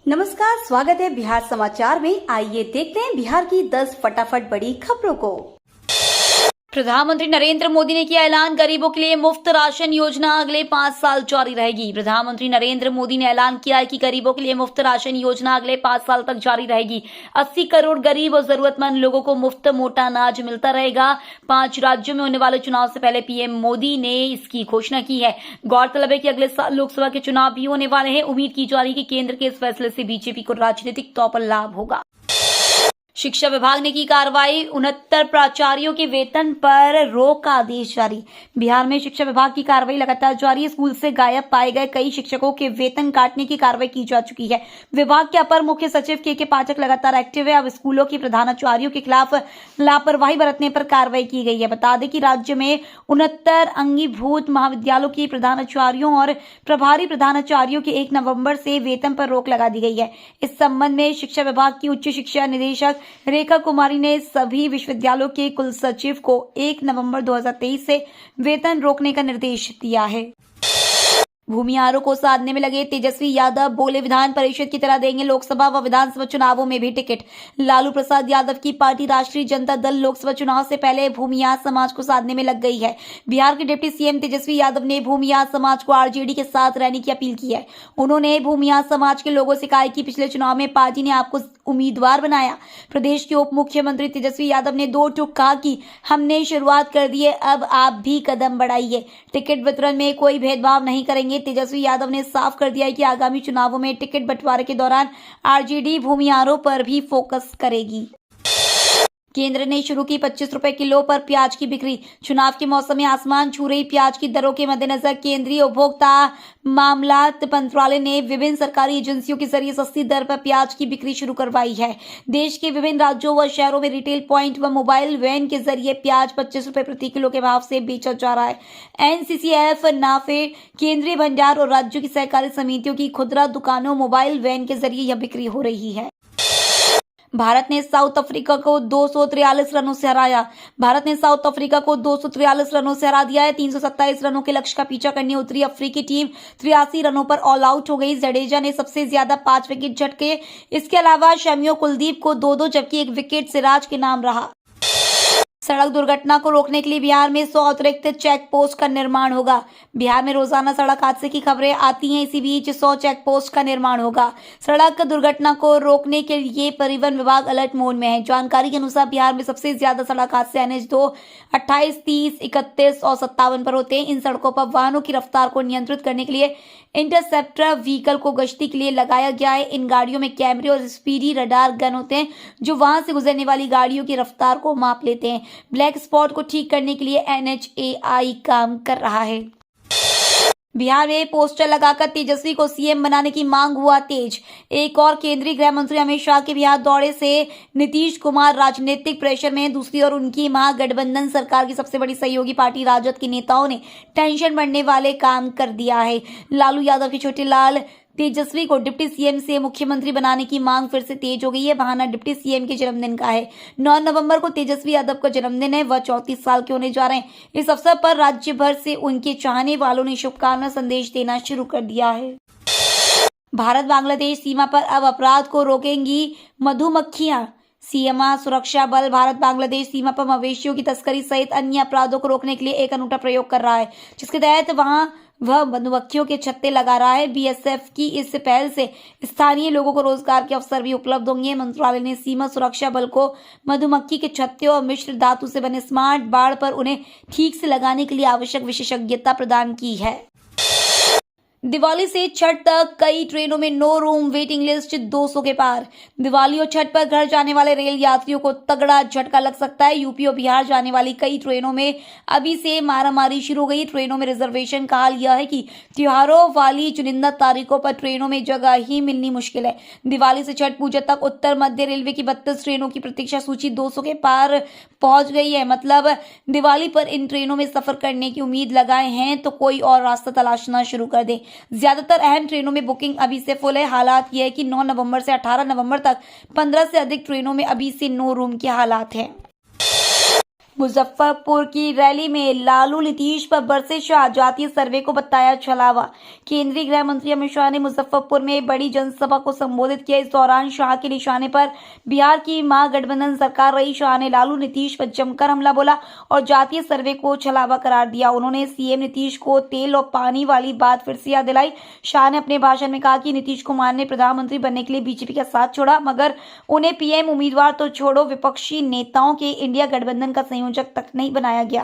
नमस्कार, स्वागत है बिहार समाचार में। आइए देखते हैं बिहार की 10 फटाफट बड़ी खबरों को। प्रधानमंत्री नरेंद्र मोदी ने किया ऐलान, गरीबों के लिए मुफ्त राशन योजना अगले 5 साल जारी रहेगी। प्रधानमंत्री नरेंद्र मोदी ने ऐलान किया है कि गरीबों के लिए मुफ्त राशन योजना अगले 5 साल तक जारी रहेगी। 80 करोड़ गरीब और जरूरतमंद लोगों को मुफ्त मोटा अनाज मिलता रहेगा। 5 राज्यों में होने वाले चुनाव से पहले पीएम मोदी ने इसकी घोषणा की है। गौरतलब है कि अगले साल लोकसभा के चुनाव भी होने वाले हैं। उम्मीद की जा रही है कि केंद्र के इस फैसले से बीजेपी को राजनीतिक तौर पर लाभ होगा। शिक्षा विभाग ने की कार्रवाई, 69 प्राचार्यों के वेतन पर रोक का आदेश जारी। बिहार में शिक्षा विभाग की कार्रवाई लगातार जारी है। स्कूल से गायब पाए गए कई शिक्षकों के वेतन काटने की कार्रवाई की जा चुकी है। विभाग के अपर मुख्य सचिव के पाठक लगातार एक्टिव है। अब स्कूलों के प्रधानाचार्यों के खिलाफ लापरवाही बरतने पर कार्रवाई की गई है। बता दें कि राज्य में 69 अंगीभूत महाविद्यालयों के प्रधानाचार्यों और प्रभारी प्रधानाचार्यों के 1 नवंबर से वेतन पर रोक लगा दी गई है। इस संबंध में शिक्षा विभाग की उच्च शिक्षा निदेशक रेखा कुमारी ने सभी विश्वविद्यालयों के कुलसचिव को 1 नवंबर 2023 से वेतन रोकने का निर्देश दिया है। भूमिहारों को साधने में लगे तेजस्वी यादव बोले, विधान परिषद की तरह देंगे लोकसभा व विधानसभा चुनावों में भी टिकट। लालू प्रसाद यादव की पार्टी राष्ट्रीय जनता दल लोकसभा चुनाव से पहले भूमिहार समाज को साधने में लग गई है। बिहार के डिप्टी सीएम तेजस्वी यादव ने भूमिहार समाज को आरजेडी के साथ रहने की अपील की है। उन्होंने भूमिहार समाज के लोगों से कहा कि पिछले चुनाव में पार्टी ने आपको उम्मीदवार बनाया। प्रदेश के उप मुख्यमंत्री तेजस्वी यादव ने 2 टूक कहा कि हमने शुरुआत कर दी है, अब आप भी कदम बढ़ाइए। टिकट वितरण में कोई भेदभाव नहीं करेंगे। तेजस्वी यादव ने साफ कर दिया है कि आगामी चुनावों में टिकट बंटवारे के दौरान आरजेडी भूमिहारों पर भी फोकस करेगी। केंद्र ने शुरू की 25 रुपए किलो पर प्याज की बिक्री। चुनाव के मौसम में आसमान छू रही प्याज की दरों के मद्देनजर केंद्रीय उपभोक्ता मामलात मंत्रालय ने विभिन्न सरकारी एजेंसियों के जरिए सस्ती दर पर प्याज की बिक्री शुरू करवाई है। देश के विभिन्न राज्यों व शहरों में रिटेल पॉइंट व मोबाइल वैन के जरिए प्याज 25 रुपए प्रति किलो के भाव से बेचा जा रहा है। एनसीसीएफ, नाफेड, केंद्रीय भंडार और राज्यों की सहकारी समितियों की खुदरा दुकानों मोबाइल वैन के जरिए यह बिक्री हो रही है। भारत ने साउथ अफ्रीका को 243 रनों से हराया। भारत ने साउथ अफ्रीका को 243 रनों से हरा दिया है। 327 रनों के लक्ष्य का पीछा करने उतरी अफ्रीकी टीम 83 रनों पर ऑल आउट हो गई। जडेजा ने सबसे ज्यादा 5 विकेट झटके। इसके अलावा शमियों कुलदीप को 2-2 जबकि 1 विकेट सिराज के नाम रहा। सड़क दुर्घटना को रोकने के लिए बिहार में 100 अतिरिक्त चेक पोस्ट का निर्माण होगा। बिहार में रोजाना सड़क हादसे की खबरें आती हैं। इसी बीच 100 चेक पोस्ट का निर्माण होगा। सड़क दुर्घटना को रोकने के लिए परिवहन विभाग अलर्ट मोड में है। जानकारी के अनुसार बिहार में सबसे ज्यादा सड़क हादसे NH 2, 28, 30, 31 और 57 पर होते हैं। इन सड़कों पर वाहनों की रफ्तार को नियंत्रित करने के लिए इंटरसेप्टर व्हीकल को गश्ती के लिए लगाया गया है। इन गाड़ियों में कैमरे और स्पीडी रडार गन होते हैं जो वहां से गुजरने वाली गाड़ियों की रफ्तार को माप लेते हैं। ब्लैक स्पॉट को ठीक करने के लिए NHAI काम कर रहा है। बिहार में पोस्टर लगाकर तेजस्वी को सीएम बनाने की मांग हुआ तेज। एक और केंद्रीय गृह मंत्री अमित शाह के बिहार दौरे से नीतीश कुमार राजनीतिक प्रेशर में। दूसरी ओर उनकी महागठबंधन सरकार की सबसे बड़ी सहयोगी पार्टी राजद के नेताओं ने टेंशन बढ़ने वाले काम कर दिया है। लालू यादव के छोटे लाल तेजस्वी को डिप्टी सीएम से मुख्यमंत्री बनाने की मांग फिर से तेज हो गई है। बहाना डिप्टी सीएम के जन्मदिन का है। 9 नवंबर को तेजस्वी यादव का जन्मदिन है। वह 34 साल के होने जा रहे हैं। इस अवसर पर राज्य भर से उनके चाहने वालों ने शुभकामना संदेश देना शुरू कर दिया है। भारत बांग्लादेश सीमा पर अब अपराध को रोकेंगी मधुमक्खियां। सीमा सुरक्षा बल भारत बांग्लादेश सीमा पर मवेशियों की तस्करी सहित अन्य अपराधों को रोकने के लिए एक अनूठा प्रयोग कर रहा है, जिसके तहत वह मधुमक्खियों के छत्ते लगा रहा है। बीएसएफ की इस पहल से स्थानीय लोगों को रोजगार के अवसर भी उपलब्ध होंगे। मंत्रालय ने सीमा सुरक्षा बल को मधुमक्खी के छत्ते और मिश्र धातु से बने स्मार्ट बाड़ पर उन्हें ठीक से लगाने के लिए आवश्यक विशेषज्ञता प्रदान की है। दिवाली से छठ तक कई ट्रेनों में नो रूम, वेटिंग लिस्ट 200 के पार। दिवाली और छठ पर घर जाने वाले रेल यात्रियों को तगड़ा झटका लग सकता है। यूपी और बिहार जाने वाली कई ट्रेनों में अभी से मारामारी शुरू हो गई। ट्रेनों में रिजर्वेशन का हाल यह है कि त्योहारों वाली चुनिंदा तारीखों पर ट्रेनों में जगह ही मिलनी मुश्किल है। दिवाली से छठ पूजा तक उत्तर मध्य रेलवे की 32 ट्रेनों की प्रतीक्षा सूची 200 के पार पहुंच गई है। मतलब दिवाली पर इन ट्रेनों में सफर करने की उम्मीद लगाए हैं तो कोई और रास्ता तलाशना शुरू कर दे। ज्यादातर अहम ट्रेनों में बुकिंग अभी से फुल है। हालात यह है कि 9 नवंबर से 18 नवंबर तक 15 से अधिक ट्रेनों में अभी से नो रूम के हालात हैं। मुजफ्फरपुर की रैली में लालू नीतीश पर बरसे शाह, जातीय सर्वे को बताया छलावा। केंद्रीय गृह मंत्री अमित शाह ने मुजफ्फरपुर में बड़ी जनसभा को संबोधित किया। इस दौरान शाह के निशाने पर बिहार की महागठबंधन सरकार रही। शाह ने लालू नीतीश पर जमकर हमला बोला और जातीय सर्वे को छलावा करार दिया। उन्होंने सीएम नीतीश को तेल और पानी वाली बात फिर से याद दिलाई। शाह ने अपने भाषण में कहा कि नीतीश कुमार ने प्रधानमंत्री बनने के लिए बीजेपी का साथ छोड़ा, मगर उन्हें पीएम उम्मीदवार तो छोड़ो, विपक्षी नेताओं के इंडिया गठबंधन का संयोजक तक नहीं बनाया गया।